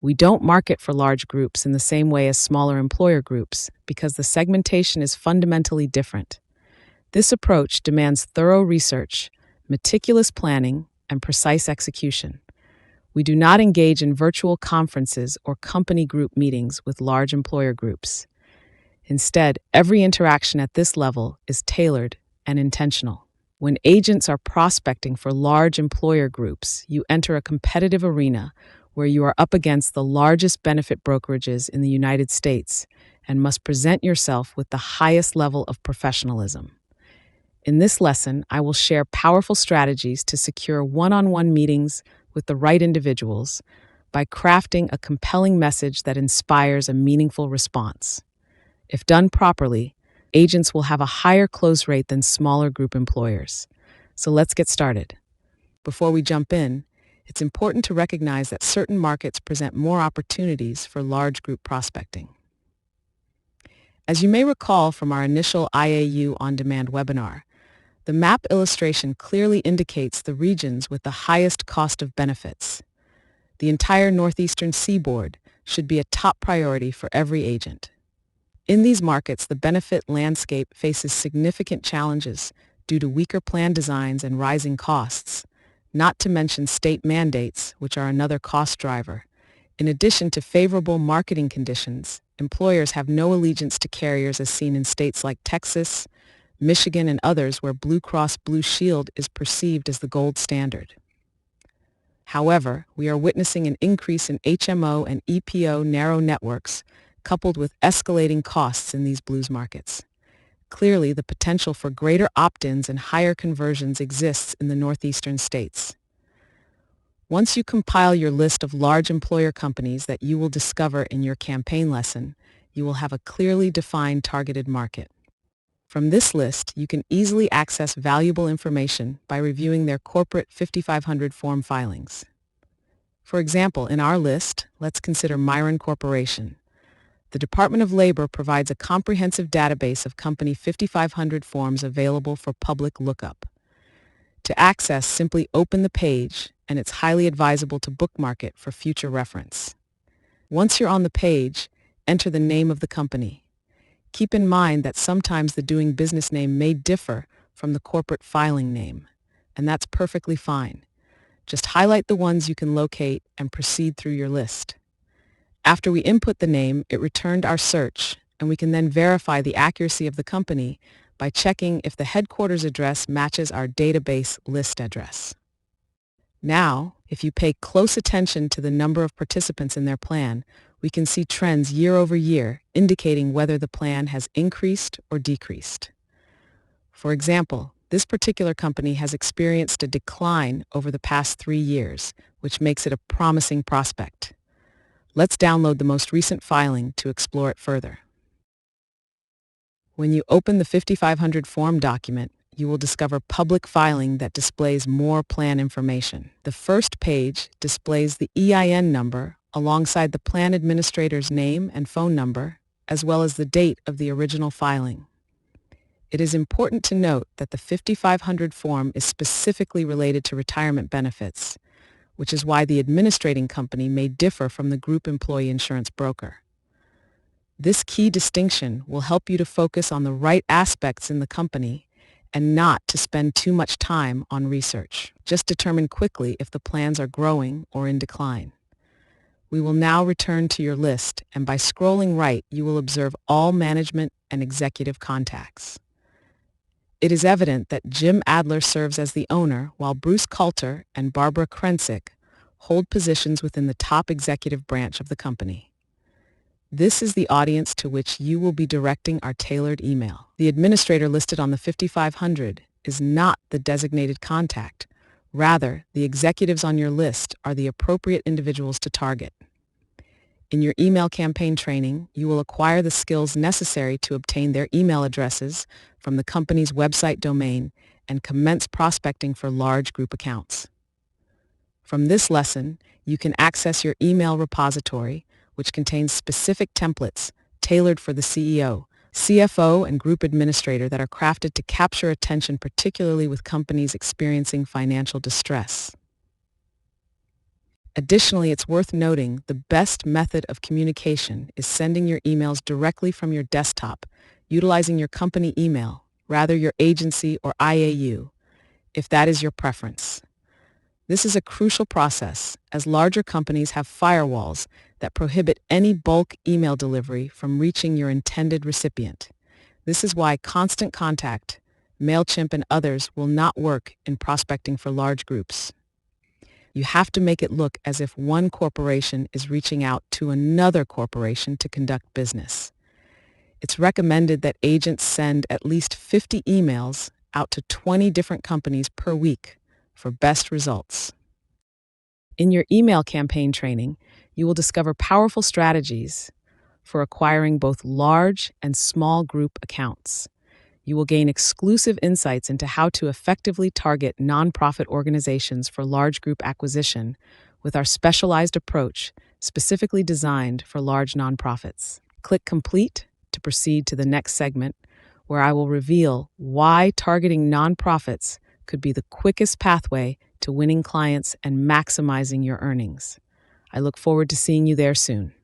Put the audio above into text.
We don't market for large groups in the same way as smaller employer groups because the segmentation is fundamentally different. This approach demands thorough research, meticulous planning, and precise execution. We do not engage in virtual conferences or company group meetings with large employer groups. Instead, every interaction at this level is tailored and intentional. When agents are prospecting for large employer groups, you enter a competitive arena where you are up against the largest benefit brokerages in the United States and must present yourself with the highest level of professionalism. In this lesson, I will share powerful strategies to secure one-on-one meetings with the right individuals by crafting a compelling message that inspires a meaningful response. If done properly, agents will have a higher close rate than smaller group employers. So let's get started. Before we jump in, it's important to recognize that certain markets present more opportunities for large group prospecting. As you may recall from our initial IAU On-Demand webinar, the map illustration clearly indicates the regions with the highest cost of benefits. The entire northeastern seaboard should be a top priority for every agent. In these markets, the benefit landscape faces significant challenges due to weaker plan designs and rising costs, not to mention state mandates, which are another cost driver. In addition to favorable marketing conditions, employers have no allegiance to carriers as seen in states like Texas, Michigan, and others where Blue Cross Blue Shield is perceived as the gold standard. However, we are witnessing an increase in HMO and EPO narrow networks, coupled with escalating costs in these Blues markets. Clearly, the potential for greater opt-ins and higher conversions exists in the northeastern states. Once you compile your list of large employer companies that you will discover in your campaign lesson, you will have a clearly defined targeted market. From this list, you can easily access valuable information by reviewing their corporate 5500 form filings. For example, in our list, let's consider Myron Corporation. The Department of Labor provides a comprehensive database of company 5500 forms available for public lookup. To access, simply open the page, and it's highly advisable to bookmark it for future reference. Once you're on the page, enter the name of the company. Keep in mind that sometimes the doing business name may differ from the corporate filing name, and that's perfectly fine. Just highlight the ones you can locate and proceed through your list. After we input the name, it returned our search, and we can then verify the accuracy of the company by checking if the headquarters address matches our database list address. Now, if you pay close attention to the number of participants in their plan, we can see trends year over year indicating whether the plan has increased or decreased. For example, this particular company has experienced a decline over the past 3 years, which makes it a promising prospect. Let's download the most recent filing to explore it further. When you open the 5500 form document, you will discover public filing that displays more plan information. The first page displays the EIN number alongside the plan administrator's name and phone number, as well as the date of the original filing. It is important to note that the 5500 form is specifically related to retirement benefits, which is why the administrating company may differ from the group employee insurance broker. This key distinction will help you to focus on the right aspects in the company and not to spend too much time on research. Just determine quickly if the plans are growing or in decline. We will now return to your list, and by scrolling right, you will observe all management and executive contacts. It is evident that Jim Adler serves as the owner, while Bruce Coulter and Barbara Krensick hold positions within the top executive branch of the company. This is the audience to which you will be directing our tailored email. The administrator listed on the 5500 is not the designated contact. Rather, the executives on your list are the appropriate individuals to target. In your email campaign training, you will acquire the skills necessary to obtain their email addresses from the company's website domain and commence prospecting for large group accounts. From this lesson, you can access your email repository, which contains specific templates tailored for the CEO, CFO, and group administrator that are crafted to capture attention, particularly with companies experiencing financial distress. Additionally, it's worth noting the best method of communication is sending your emails directly from your desktop, utilizing your company email, rather your agency or IAU, if that is your preference. This is a crucial process, as larger companies have firewalls that prohibit any bulk email delivery from reaching your intended recipient. This is why Constant Contact, MailChimp, and others will not work in prospecting for large groups. You have to make it look as if one corporation is reaching out to another corporation to conduct business. It's recommended that agents send at least 50 emails out to 20 different companies per week for best results. In your email campaign training, you will discover powerful strategies for acquiring both large and small group accounts. You will gain exclusive insights into how to effectively target nonprofit organizations for large group acquisition with our specialized approach specifically designed for large nonprofits. Click Complete to proceed to the next segment, where I will reveal why targeting nonprofits could be the quickest pathway to winning clients and maximizing your earnings. I look forward to seeing you there soon.